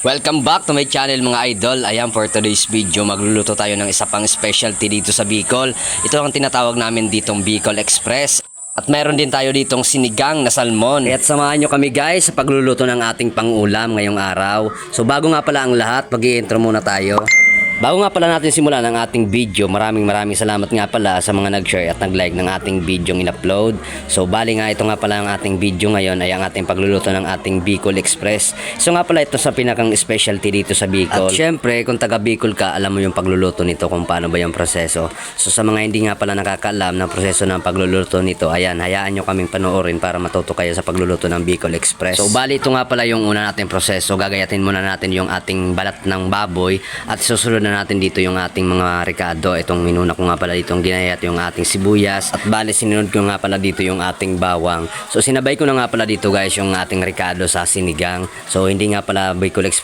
Welcome back to my channel mga idol. Ayan, for today's video magluluto tayo ng isa pang specialty dito sa Bicol. Ito ang tinatawag namin ditong Bicol Express. At mayroon din tayo ditong sinigang na salmon. At samahan nyo kami guys sa pagluluto ng ating pangulam ngayong araw. So bago nga pala ang lahat, mag-i-intro muna tayo. Bago nga pala natin simulan ang ating video, maraming salamat nga pala sa mga nag-share at nag-like ng ating video in-upload. So bali nga ito nga pala ang ating video ngayon ay ang ating pagluluto ng ating Bicol Express. So nga pala ito sa pinakang specialty dito sa Bicol. At syempre kung taga Bicol ka, alam mo yung pagluluto nito kung paano ba yung proseso. So sa mga hindi nga pala nakakaalam ng proseso ng pagluluto nito, ayan, hayaan nyo kaming panoorin para matuto kayo sa pagluluto ng Bicol Express. So bali ito nga pala yung una nating proseso. Gagayatin muna natin yung ating balat ng baboy at susunod na natin dito yung ating mga ricado. Itong minuna ko nga pala dito yung ginayat yung ating sibuyas at bali sinunod ko nga pala dito yung ating bawang. So sinabay ko na nga pala dito guys yung ating ricado sa sinigang. So hindi nga pala Bicol Express